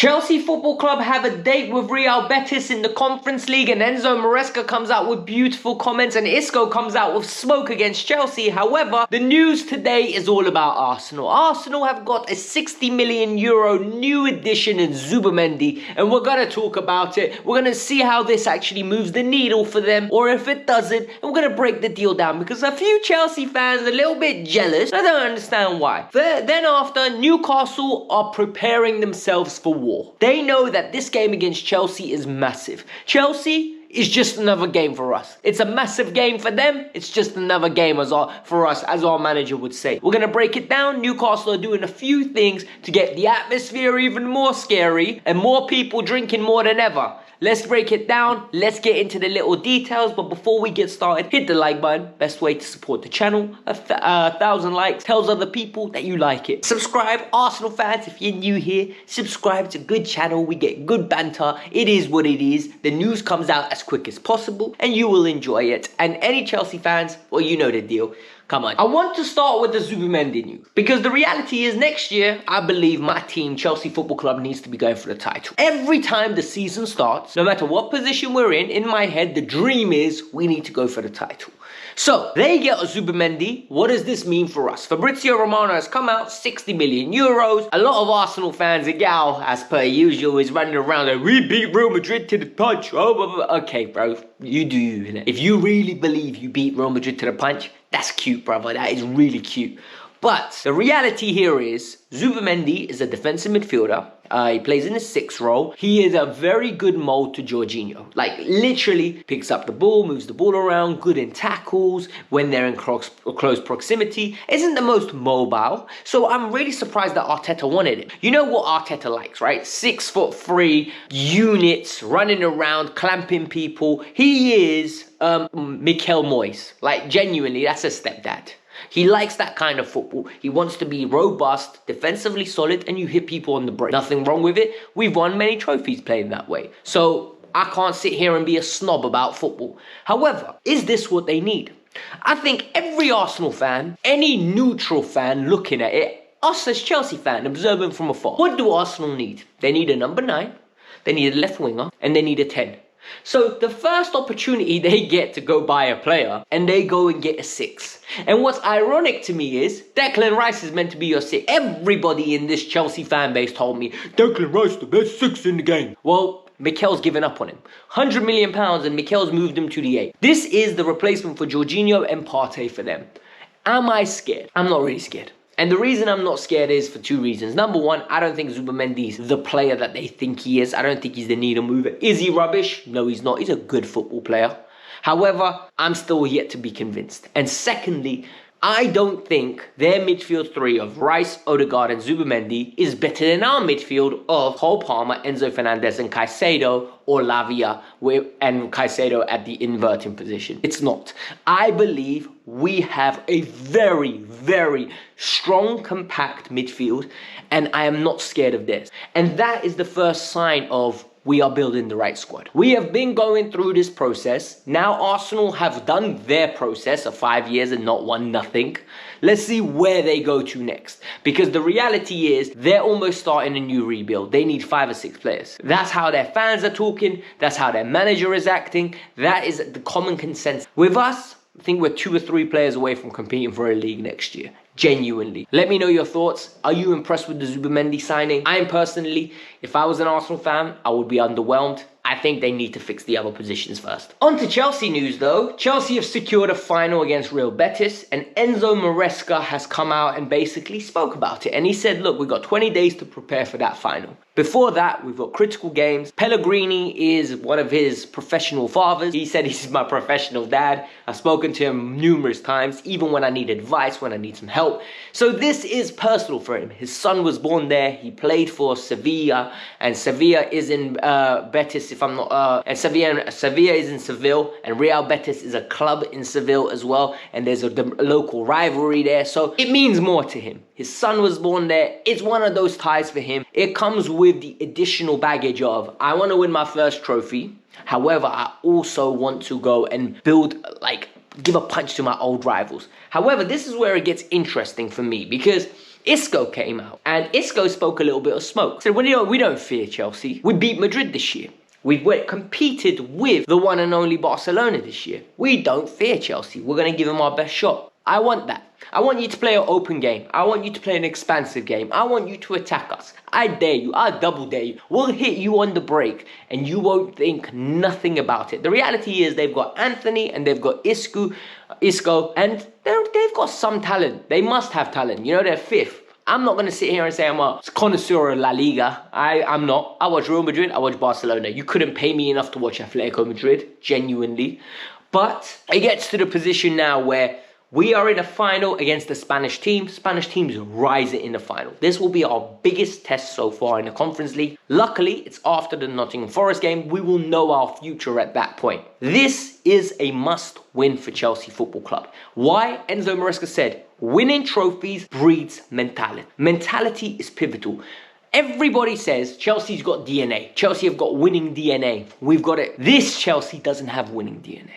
Chelsea Football Club have a date with Real Betis in the Conference League, and Enzo Maresca comes out with beautiful comments and Isco comes out with smoke against Chelsea. However, the news today is all about Arsenal. Arsenal have got a €60 million new addition in ZUBIMENDI, and we're going to talk about it. We're going to see how this actually moves the needle for them, or if it doesn't, and we're going to break the deal down because a few Chelsea fans are a little bit jealous. I don't understand why. Then after, Newcastle are preparing themselves for war. They know that this game against Chelsea is massive. Chelsea is just another game for us. It's a massive game for them. It's just another game for us, as our manager would say. We're going to break it down. Newcastle are doing a few things to get the atmosphere even more scary and more people drinking more than ever. Let's break it down. Let's get into the little details. But before we get started, hit the like button. Best way to support the channel. 1,000 likes tells other people that you like it. Subscribe, Arsenal fans, if you're new here. Subscribe. It's a good channel. We get good banter. It is what it is. The news comes out as quick as possible and you will enjoy it. And any Chelsea fans, well, you know the deal. Come on. I want to start with the ZUBIMENDI news because the reality is next year, I believe my team, Chelsea Football Club, needs to be going for the title. Every time the season starts, no matter what position we're in my head, the dream is we need to go for the title. So, they get a ZUBIMENDI. What does this mean for us? Fabrizio Romano has come out, €60 million. A lot of Arsenal fans, Gal, as per usual, is running around like, we beat Real Madrid to the punch. Oh, blah, blah, blah. Okay, bro, you do you, innit? If you really believe you beat Real Madrid to the punch, that's cute, brother. That is really cute. But the reality here is ZUBIMENDI is a defensive midfielder. He plays in the 6th role. He is a very good mold to Jorginho. Like, literally picks up the ball, moves the ball around, good in tackles when they're in close proximity. Isn't the most mobile. So I'm really surprised that Arteta wanted it. You know what Arteta likes, right? 6'3", units, running around, clamping people. He is Mikel Moyes. Like, genuinely, that's a stepdad. He likes that kind of football. He wants to be robust, defensively solid, and you hit people on the break. Nothing wrong with it. We've won many trophies playing that way. So I can't sit here and be a snob about football. However, is this what they need? I think every Arsenal fan, any neutral fan looking at it, us as Chelsea fan, observing from afar, what do Arsenal need? They need a number 9, they need a left winger, and they need a 10. So the first opportunity they get to go buy a player and they go and get a 6. And what's ironic to me is Declan Rice is meant to be your 6. Everybody in this Chelsea fan base told me Declan Rice the best 6 in the game. Well, Mikel's given up on him. £100 million and Mikel's moved him to the 8. This is the replacement for Jorginho and Partey for them. Am I scared? I'm not really scared. And the reason I'm not scared is for 2 reasons. Number 1, I don't think ZUBIMENDI is the player that they think he is. I don't think he's the needle mover. Is he rubbish? No, he's not. He's a good football player. However, I'm still yet to be convinced. And secondly, I don't think their midfield 3 of Rice, Odegaard and ZUBIMENDI is better than our midfield of Cole Palmer, Enzo Fernandez and Caicedo, or Lavia and Caicedo at the inverting position. It's not. I believe we have a very, very strong, compact midfield, and I am not scared of this. And that is the first sign of we are building the right squad. We have been going through this process. Now Arsenal have done their process of 5 years and not won nothing. Let's see where they go to next. Because the reality is they're almost starting a new rebuild. They need 5 or 6 players. That's how their fans are talking. That's how their manager is acting. That is the common consensus. With us, I think we're 2 or 3 players away from competing for a league next year. Genuinely. Let me know your thoughts. Are you impressed with the ZUBIMENDI signing? I am personally, if I was an Arsenal fan, I would be underwhelmed. I think they need to fix the other positions first. On to Chelsea news though. Chelsea have secured a final against Real Betis and Enzo Maresca has come out and basically spoke about it. And he said, look, we've got 20 days to prepare for that final. Before that, we've got critical games. Pellegrini is one of his professional fathers. He said he's my professional dad. I've spoken to him numerous times, even when I need advice, when I need some help. So this is personal for him. His son was born there. He played for Sevilla, and Sevilla is in Betis, if I'm not, and Sevilla is in Seville, and Real Betis is a club in Seville as well, and there's a local rivalry there, so it means more to him. His son was born there. It's one of those ties for him. It comes with the additional baggage of, I want to win my first trophy. However, I also want to go and build, give a punch to my old rivals. However, this is where it gets interesting for me because ISCO came out, and ISCO spoke a little bit of smoke. Said, well, we don't fear Chelsea. We beat Madrid this year. We've competed with the one and only Barcelona this year. We don't fear Chelsea. We're going to give them our best shot. I want that. I want you to play an open game. I want you to play an expansive game. I want you to attack us. I dare you. I double dare you. We'll hit you on the break and you won't think nothing about it. The reality is they've got Anthony and they've got Isco, and they've got some talent. They must have talent. You know, they're fifth. I'm not going to sit here and say I'm a connoisseur of La Liga. I'm not. I watch Real Madrid. I watch Barcelona. You couldn't pay me enough to watch Atletico Madrid, genuinely. But it gets to the position now where we are in a final against the Spanish team. Spanish teams rise in the final. This will be our biggest test so far in the Conference League. Luckily, it's after the Nottingham Forest game. We will know our future at that point. This is a must-win for Chelsea Football Club. Why? Enzo Maresca said, winning trophies breeds mentality. Mentality is pivotal. Everybody says Chelsea's got DNA. Chelsea have got winning DNA. We've got it. This Chelsea doesn't have winning DNA.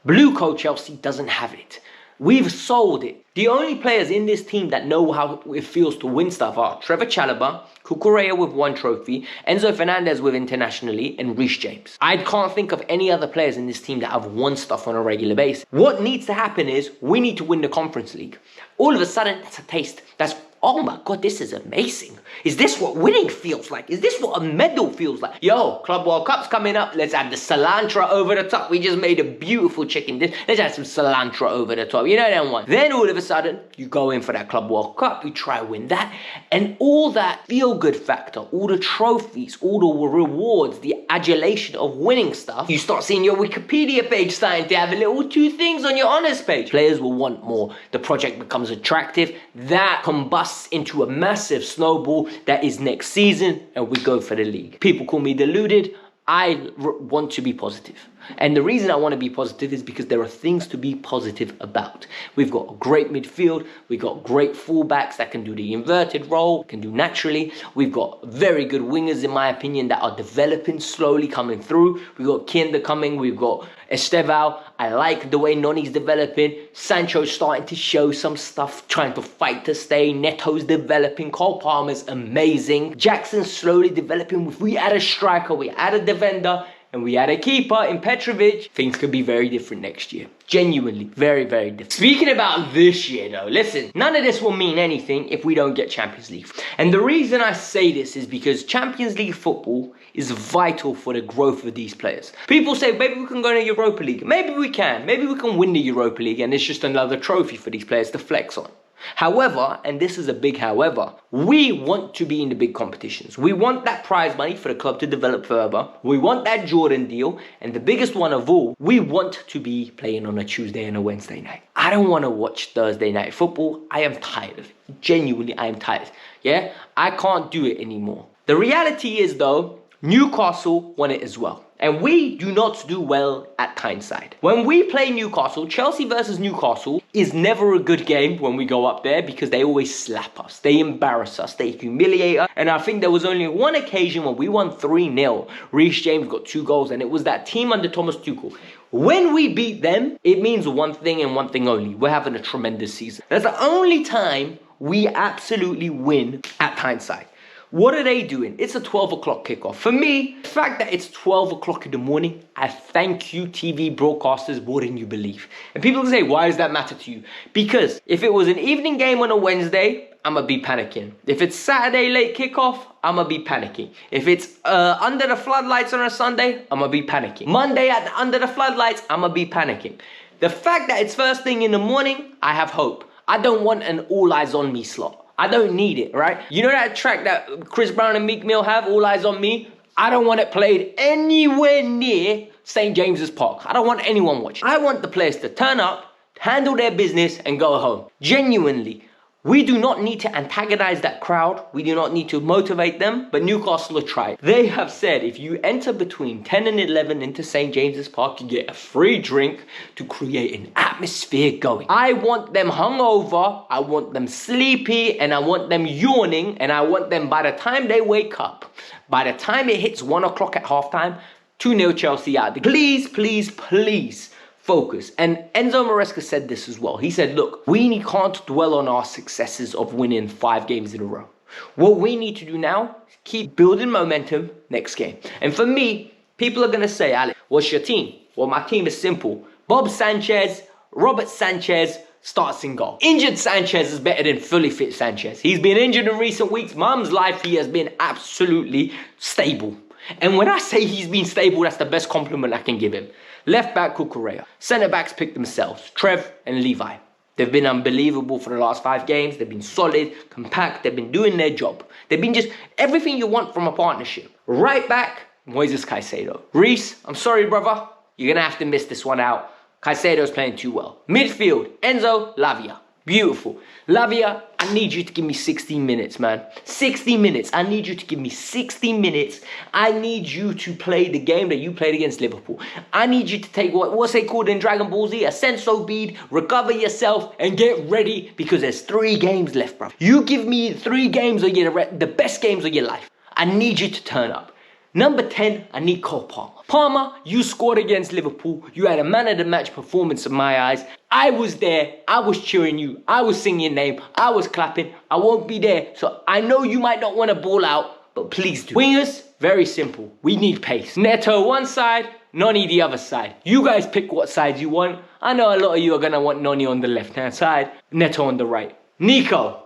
Blue coat Chelsea doesn't have it. We've sold it. The only players in this team that know how it feels to win stuff are Trevor Chalobah, Cucurella with 1 trophy, Enzo Fernandez with internationally, and Reece James. I can't think of any other players in this team that have won stuff on a regular basis. What needs to happen is we need to win the Conference League. All of a sudden, that's a taste. That's, oh my God, this is amazing. Is this what winning feels like? Is this what a medal feels like? Yo, Club World Cup's coming up. Let's add the cilantro over the top. We just made a beautiful chicken dish. Let's add some cilantro over the top. You know that one. Then all of a sudden, you go in for that Club World Cup. You try to win that. And all that feel-good factor, all the trophies, all the rewards, the adulation of winning stuff, you start seeing your Wikipedia page starting to have a little 2 things on your honours page. Players will want more. The project becomes attractive. That combusts into a massive snowball that is next season, and we go for the league. People call me deluded. I want to be positive. And the reason I want to be positive is because there are things to be positive about. We've got a great midfield. We've got great fullbacks that can do the inverted role, can do naturally. We've got very good wingers, in my opinion, that are developing, slowly coming through. We've got Kinder coming. We've got Estevao. I like the way Noni's developing. Sancho's starting to show some stuff, trying to fight to stay. Neto's developing. Cole Palmer's amazing. Jackson's slowly developing. If we add a striker, we add a defender, and we had a keeper in Petrovic, things could be very different next year. Genuinely, very, very different. Speaking about this year though, listen, none of this will mean anything if we don't get Champions League. And the reason I say this is because Champions League football is vital for the growth of these players. People say, maybe we can go to Europa League. Maybe we can. Maybe we can win the Europa League and it's just another trophy for these players to flex on. However, and this is a big however, we want to be in the big competitions. We want that prize money for the club to develop further. We want that Jordan deal. And the biggest one of all, we want to be playing on a Tuesday and a Wednesday night. I don't want to watch Thursday night football. I am tired of it. Genuinely, I am tired. Yeah, I can't do it anymore. The reality is though, Newcastle won it as well. And we do not do well at Tyneside. When we play Newcastle, Chelsea versus Newcastle is never a good game when we go up there because they always slap us. They embarrass us. They humiliate us. And I think there was only one occasion when we won 3-0. Reece James got 2 goals and it was that team under Thomas Tuchel. When we beat them, it means one thing and one thing only. We're having a tremendous season. That's the only time we absolutely win at Tyneside. What are they doing? It's a 12 o'clock kickoff. For me, the fact that it's 12 o'clock in the morning, I thank you TV broadcasters more than you believe. And people can say, why does that matter to you? Because if it was an evening game on a Wednesday, I'ma be panicking. If it's Saturday late kickoff, I'ma be panicking. If it's under the floodlights on a Sunday, I'ma be panicking. Monday under the floodlights, I'ma be panicking. The fact that it's first thing in the morning, I have hope. I don't want an all eyes on me slot. I don't need it, right? You know that track that Chris Brown and Meek Mill have, All Eyes on Me? I don't want it played anywhere near St. James's Park. I don't want anyone watching. I want the players to turn up, handle their business, and go home. Genuinely. We do not need to antagonize that crowd. We do not need to motivate them, but Newcastle have tried. They have said if you enter between 10 and 11 into St. James's Park, you get a free drink to create an atmosphere going. I want them hungover, I want them sleepy, and I want them yawning, and I want them by the time they wake up, by the time it hits 1 o'clock at halftime, 2-0 Chelsea out. Please, please, please focus. And Enzo Maresca said this as well. He said, look, we can't dwell on our successes of winning 5 games in a row. What we need to do now is keep building momentum next game. And for me, people are going to say, Alex, what's your team? Well, my team is simple. Bob Sanchez, Robert Sanchez starts in goal. Injured Sanchez is better than fully fit Sanchez. He's been injured in recent weeks. Mum's life, he has been absolutely stable. And when I say he's been stable, that's the best compliment I can give him. Left back, Cucurella. Centre backs pick themselves, Trev and Levi. They've been unbelievable for the last 5 games. They've been solid, compact. They've been doing their job. They've been just everything you want from a partnership. Right back, Moises Caicedo. Reece, I'm sorry, brother. You're going to have to miss this one out. Caicedo's playing too well. Midfield, Enzo, Lavia. Beautiful. Lavia, I need you to give me 60 minutes, man. 60 minutes. I need you to give me 60 minutes. I need you to play the game that you played against Liverpool. I need you to take what's it called in Dragon Ball Z? A senso bead, recover yourself, and get ready because there's 3 games left, bro. You give me 3 games of the best games of your life. I need you to turn up. Number 10, I need Cole Palmer. Palmer, you scored against Liverpool. You had a man-of-the-match performance in my eyes. I was there. I was cheering you. I was singing your name. I was clapping. I won't be there. So I know you might not want to ball out, but please do. Wingers, very simple. We need pace. Neto one side, Noni the other side. You guys pick what side you want. I know a lot of you are going to want Noni on the left-hand side, Neto on the right. Nico,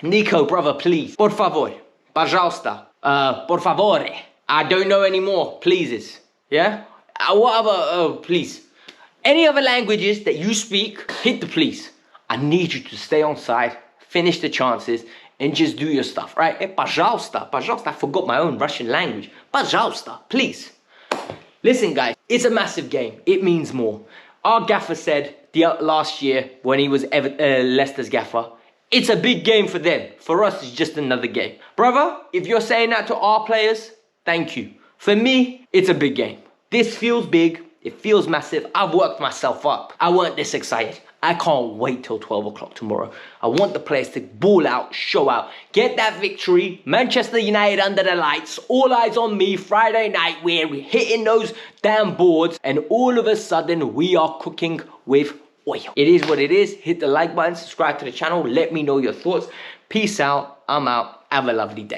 brother, please. Por favor. Pajausta. Por favore. I don't know any more pleases. Yeah? What other, please. Any other languages that you speak, hit the please. I need you to stay on side, finish the chances, and just do your stuff, right? Pajausta. I forgot my own Russian language. Pajausta, please. Listen, guys, it's a massive game. It means more. Our gaffer said last year when he was Leicester's gaffer, it's a big game for them. For us, it's just another game. Brother, if you're saying that to our players, thank you. For me, it's a big game. This feels big. It feels massive. I've worked myself up. I weren't this excited. I can't wait till 12 o'clock tomorrow. I want the players to ball out, show out, get that victory. Manchester United under the lights. All eyes on me Friday night. We're hitting those damn boards. And all of a sudden, we are cooking with oil. It is what it is. Hit the like button. Subscribe to the channel. Let me know your thoughts. Peace out. I'm out. Have a lovely day.